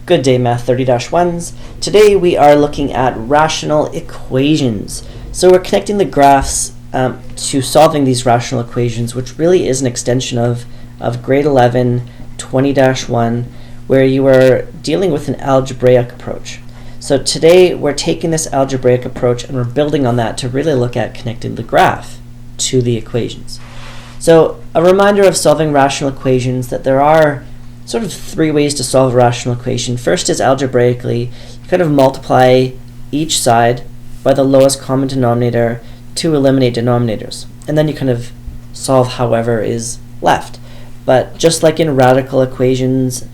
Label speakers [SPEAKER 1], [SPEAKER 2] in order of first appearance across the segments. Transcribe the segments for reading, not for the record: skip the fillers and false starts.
[SPEAKER 1] Good day, Math 30-1s. Today we are looking at rational equations. So we're connecting the graphs to solving these rational equations, which really is an extension of grade 11 20-1, where you are dealing with an algebraic approach. So today we're taking this algebraic approach and we're building on that to really look at connecting the graph to the equations. So a reminder of solving rational equations, that there are sort of three ways to solve a rational equation. First is algebraically. You kind of multiply each side by the lowest common denominator to eliminate denominators. And then you kind of solve however is left. But just like in radical equations,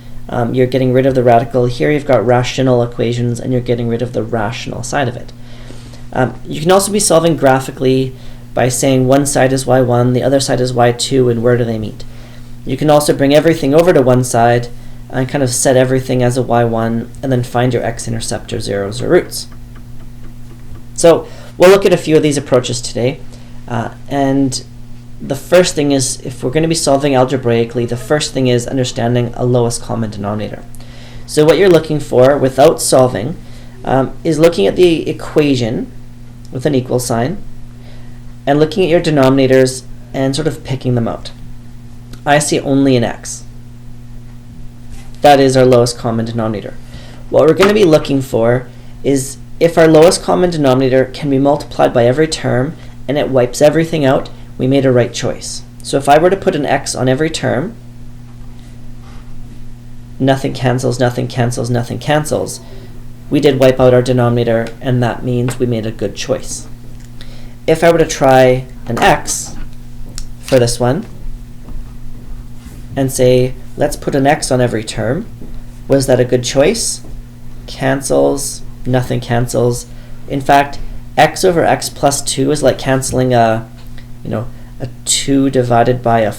[SPEAKER 1] you're getting rid of the radical. Here you've got rational equations and you're getting rid of the rational side of it. You can also be solving graphically by saying one side is y1, the other side is y2, and where do they meet? You can also bring everything over to one side and kind of set everything as a y1 and then find your x-intercept or zeros or roots. So we'll look at a few of these approaches today. And the first thing is, if we're going to be solving algebraically, the first thing is understanding a lowest common denominator. So what you're looking for without solving is looking at the equation with an equal sign and looking at your denominators and sort of picking them out. I see only an x. That is our lowest common denominator. What we're going to be looking for is if our lowest common denominator can be multiplied by every term and it wipes everything out, we made a right choice. So if I were to put an x on every term, nothing cancels, nothing cancels, nothing cancels, we did wipe out our denominator, and that means we made a good choice. If I were to try an x for this one, and say, let's put an x on every term. Was that a good choice? Cancels, nothing cancels. In fact, x over x plus 2 is like canceling a 2 divided by a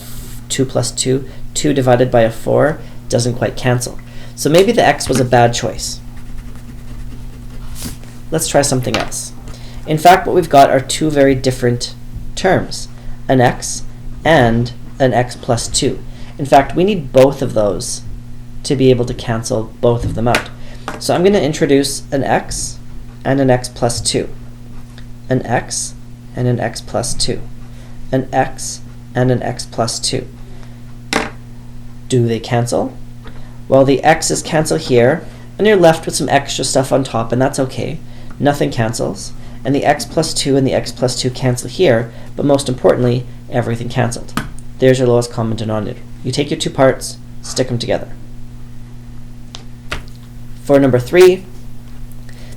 [SPEAKER 1] 2 plus 2. 2 divided by a 4 doesn't quite cancel. So maybe the x was a bad choice. Let's try something else. In fact, what we've got are two very different terms, an x and an x plus 2. In fact, we need both of those to be able to cancel both of them out. So I'm going to introduce an x and an x plus 2. An x and an x plus 2. An x and an x plus 2. Do they cancel? Well, the x's cancel here, and you're left with some extra stuff on top, and that's okay. Nothing cancels. And the x plus 2 and the x plus 2 cancel here, but most importantly, everything canceled. There's your lowest common denominator. You take your two parts, stick them together. For number 3,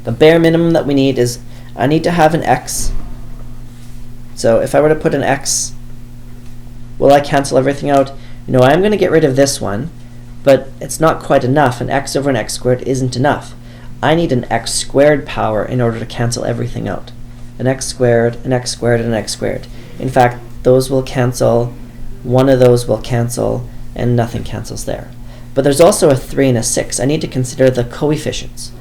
[SPEAKER 1] the bare minimum that we need is I need to have an x. So if I were to put an x, will I cancel everything out? No, I'm going to get rid of this one, but it's not quite enough. An x over an x squared isn't enough. I need an x squared power in order to cancel everything out. An x squared, an x squared, and an x squared. In fact, those will cancel. One of those will cancel, and nothing cancels there. But there's also a 3 and a 6. I need to consider the coefficients.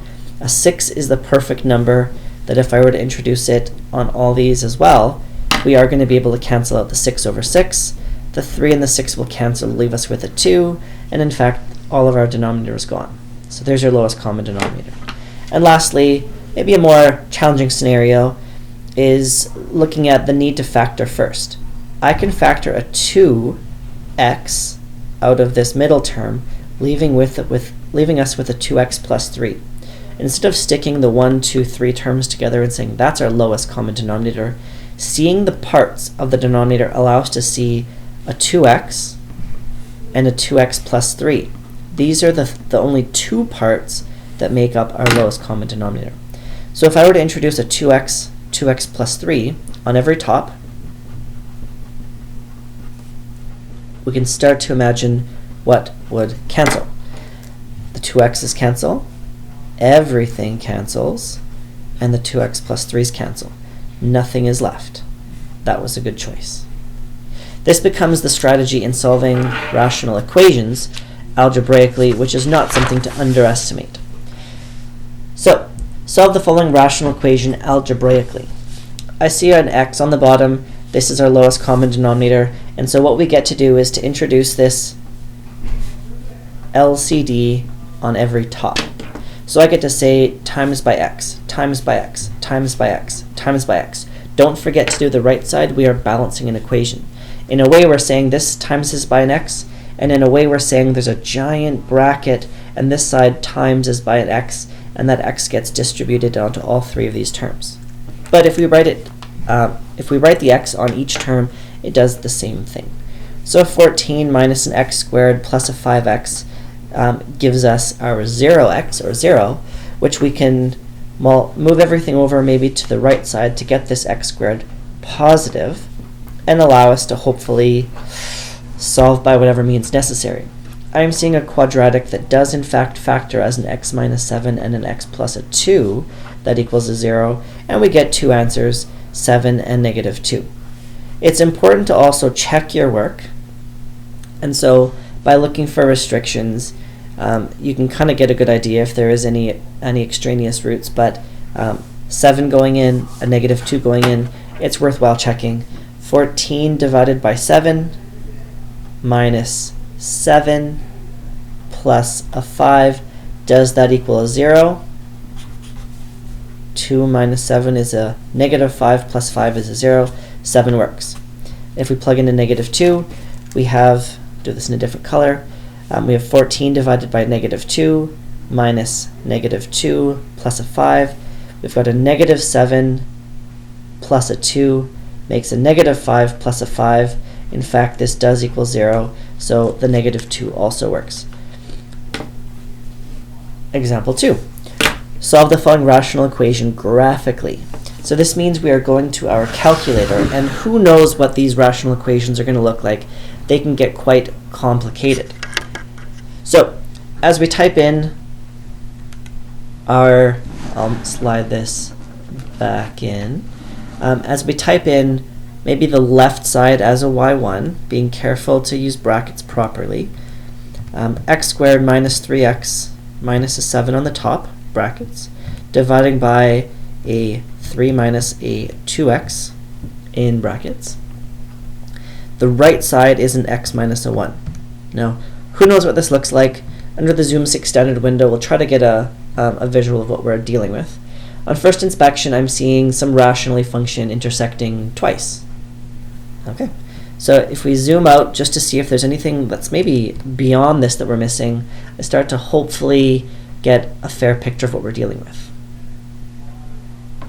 [SPEAKER 1] A 6 is the perfect number that if I were to introduce it on all these as well, we are going to be able to cancel out the 6 over 6. The 3 and the 6 will cancel, leave us with a 2, and in fact, all of our denominator is gone. So there's your lowest common denominator. And lastly, maybe a more challenging scenario is looking at the need to factor first. I can factor a 2x out of this middle term, leaving us with a 2x plus 3. Instead of sticking the 1, 2, 3 terms together and saying that's our lowest common denominator, seeing the parts of the denominator allow us to see a 2x and a 2x plus 3. These are the only two parts that make up our lowest common denominator. So if I were to introduce a 2x, 2x plus 3 on every top, we can start to imagine what would cancel. The 2x's cancel, everything cancels, and the 2x plus 3's cancel. Nothing is left. That was a good choice. This becomes the strategy in solving rational equations algebraically, which is not something to underestimate. So, solve the following rational equation algebraically. I see an x on the bottom. This is our lowest common denominator, and so what we get to do is to introduce this LCD on every top. So I get to say times by x, times by x, times by x, times by x. Don't forget to do the right side. We are balancing an equation. In a way, we're saying this times is by an x, and in a way, we're saying there's a giant bracket, and this side times is by an x, and that x gets distributed onto all three of these terms. But if we write the x on each term, it does the same thing. So 14 minus an x squared plus a 5x gives us our 0x, or 0, which we can move everything over maybe to the right side to get this x squared positive and allow us to hopefully solve by whatever means necessary. I am seeing a quadratic that does in fact factor as an x minus 7 and an x plus a 2 that equals a 0, and we get two answers, 7 and negative 2. It's important to also check your work, and so by looking for restrictions, you can kind of get a good idea if there is any extraneous roots, but 7 going in, a negative 2 going in, it's worthwhile checking. 14 divided by 7 minus 7 plus a 5, does that equal a 0? 2 minus 7 is a negative 5 plus 5 is a 0. 7 works. If we plug in a negative 2, we have, do this in a different color, we have 14 divided by negative 2 minus negative 2 plus a 5. We've got a negative 7 plus a 2 makes a negative 5 plus a 5. In fact, this does equal 0, so the negative 2 also works. Example 2. Solve the following rational equation graphically. So this means we are going to our calculator, and who knows what these rational equations are going to look like. They can get quite complicated. So as we type in our, I'll slide this back in. As we type in maybe the left side as a y1, being careful to use brackets properly, x squared minus 3x minus a 7 on the top, brackets, dividing by a 3 minus a 2x in brackets. The right side is an x minus a 1. Now, who knows what this looks like? Under the Zoom 6 standard window, we'll try to get a visual of what we're dealing with. On first inspection, I'm seeing some rationally function intersecting twice. Okay, so if we zoom out just to see if there's anything that's maybe beyond this that we're missing, I start to hopefully get a fair picture of what we're dealing with.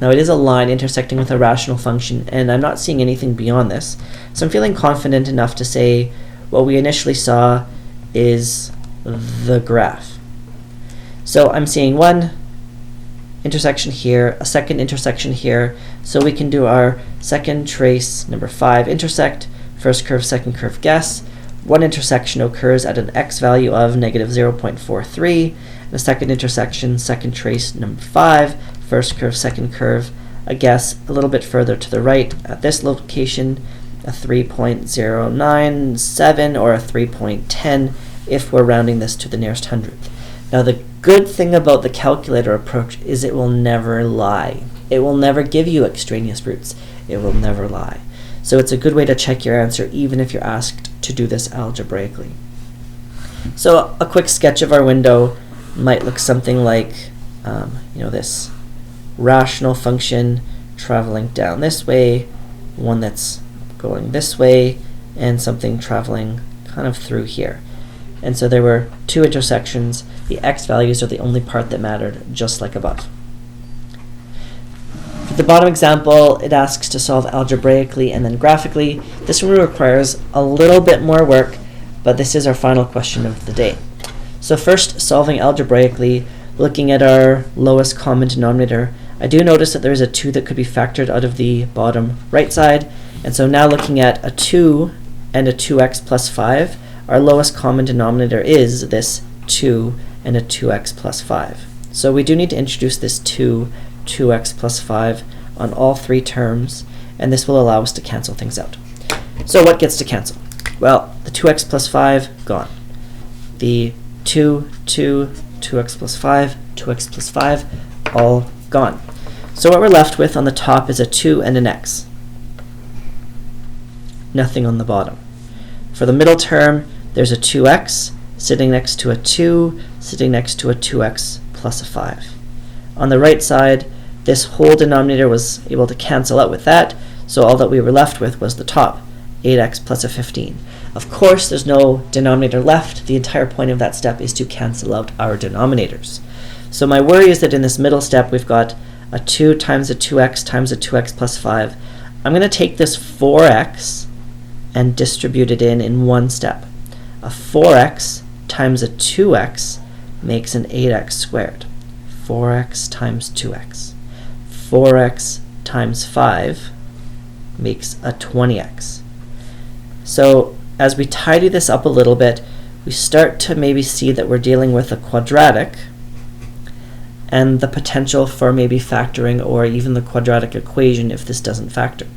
[SPEAKER 1] Now it is a line intersecting with a rational function, and I'm not seeing anything beyond this, so I'm feeling confident enough to say what we initially saw is the graph. So I'm seeing one intersection here, a second intersection here, so we can do our second trace, number 5, intersect, first curve, second curve, guess. One intersection occurs at an x value of negative 0.43, and a second intersection, second trace, number 5, first curve, second curve, a guess a little bit further to the right at this location, a 3.097 or a 3.10 if we're rounding this to the nearest hundredth. Now the good thing about the calculator approach is it will never lie. It will never give you extraneous roots. It will never lie. So it's a good way to check your answer even if you're asked to do this algebraically. So a quick sketch of our window might look something like this rational function traveling down this way, one that's going this way, and something traveling kind of through here. And so there were two intersections. The x values are the only part that mattered, just like above. For the bottom example, it asks to solve algebraically and then graphically. This one requires a little bit more work, but this is our final question of the day. So first, solving algebraically, looking at our lowest common denominator, I do notice that there is a 2 that could be factored out of the bottom right side. And so now looking at a 2 and a 2x plus 5, our lowest common denominator is this 2 and a 2x plus 5. So we do need to introduce this 2x plus 5 on all three terms, and this will allow us to cancel things out. So what gets to cancel? Well, the 2x plus 5, gone. The 2x plus 5, 2x plus 5, all gone. So what we're left with on the top is a 2 and an x. Nothing on the bottom. For the middle term, there's a 2x sitting next to a 2 sitting next to a 2x plus a 5. On the right side, this whole denominator was able to cancel out with that, so all that we were left with was the top, 8x plus a 15. Of course, there's no denominator left. The entire point of that step is to cancel out our denominators. So my worry is that in this middle step, we've got a 2 times a 2x times a 2x plus 5. I'm going to take this 4x and distribute it in one step. A 4x times a 2x makes an 8x squared. 4x times 2x. 4x times 5 makes a 20x. So as we tidy this up a little bit, we start to maybe see that we're dealing with a quadratic and the potential for maybe factoring or even the quadratic equation if this doesn't factor.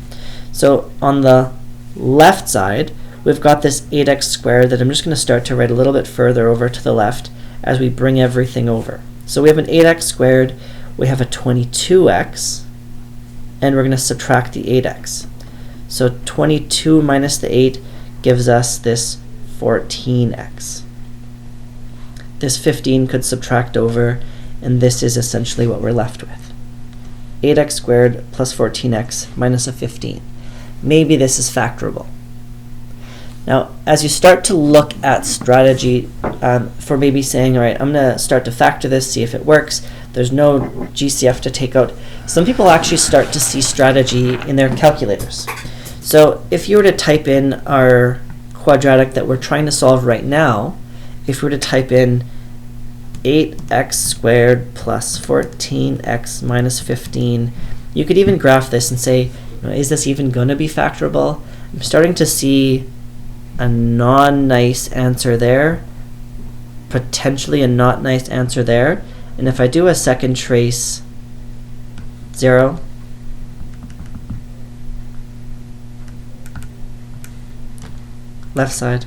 [SPEAKER 1] So on the left side, we've got this 8x squared that I'm just going to start to write a little bit further over to the left as we bring everything over. So we have an 8x squared, we have a 22x, and we're going to subtract the 8x. So 22 minus the 8 gives us this 14x. This 15 could subtract over, and this is essentially what we're left with. 8x squared plus 14x minus a 15. Maybe this is factorable. Now, as you start to look at strategy for maybe saying, all right, I'm going to start to factor this, see if it works. There's no GCF to take out. Some people actually start to see strategy in their calculators. So if you were to type in our quadratic that we're trying to solve right now, if we were to type in 8x squared plus 14x minus 15, you could even graph this and say, is this even going to be factorable? I'm starting to see a non-nice answer there, potentially a not nice answer there. And if I do a second trace 0, left side,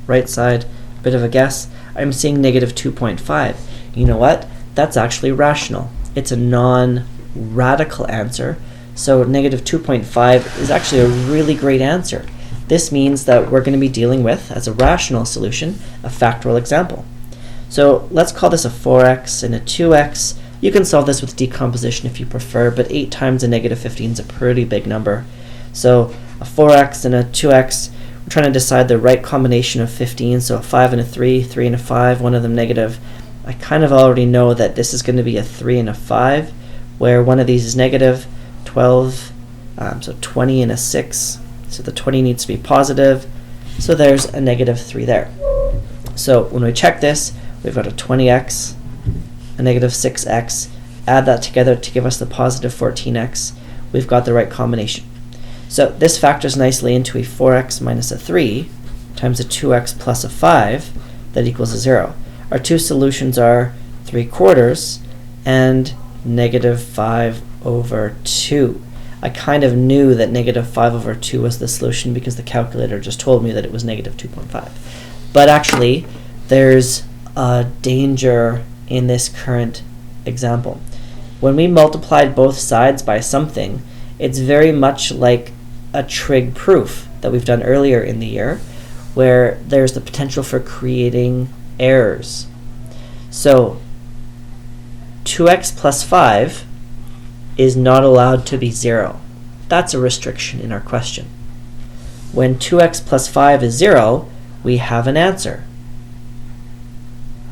[SPEAKER 1] right side, bit of a guess, I'm seeing negative 2.5. You know what? That's actually rational. It's a non-radical answer. So negative 2.5 is actually a really great answer. This means that we're going to be dealing with, as a rational solution, a factorial example. So let's call this a 4x and a 2x. You can solve this with decomposition if you prefer, but 8 times a negative 15 is a pretty big number. So a 4x and a 2x, we're trying to decide the right combination of 15, so a 5 and a 3, 3 and a 5, one of them negative. I kind of already know that this is going to be a 3 and a 5, where one of these is negative, 12, so 20 and a 6. So the 20 needs to be positive, so there's a negative 3 there. So when we check this, we've got a 20x, a negative 6x, add that together to give us the positive 14x. We've got the right combination. So this factors nicely into a 4x minus a 3 times a 2x plus a 5 that equals a 0. Our two solutions are 3/4 and negative 5 over 2. I kind of knew that negative 5 over 2 was the solution because the calculator just told me that it was negative 2.5. But actually, there's a danger in this current example. When we multiplied both sides by something, it's very much like a trig proof that we've done earlier in the year, where there's the potential for creating errors. So 2x plus 5 is not allowed to be 0. That's a restriction in our question. When 2x plus 5 is 0, we have an answer.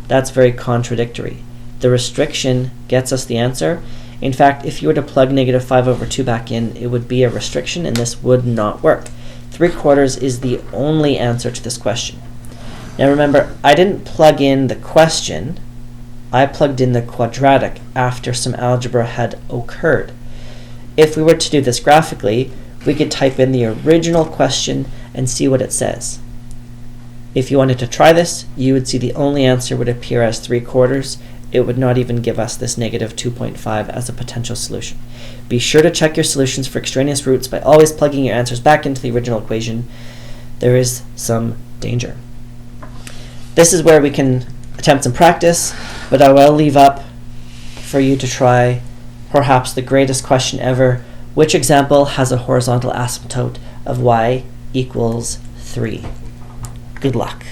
[SPEAKER 1] That's very contradictory. The restriction gets us the answer. In fact, if you were to plug negative 5 over 2 back in, it would be a restriction and this would not work. 3/4 is the only answer to this question. Now remember, I didn't plug in the question, I plugged in the quadratic after some algebra had occurred. If we were to do this graphically, we could type in the original question and see what it says. If you wanted to try this, you would see the only answer would appear as 3/4. It would not even give us this negative 2.5 as a potential solution. Be sure to check your solutions for extraneous roots by always plugging your answers back into the original equation. There is some danger. This is where we can attempt some practice, but I will leave up for you to try perhaps the greatest question ever. Which example has a horizontal asymptote of y equals 3? Good luck.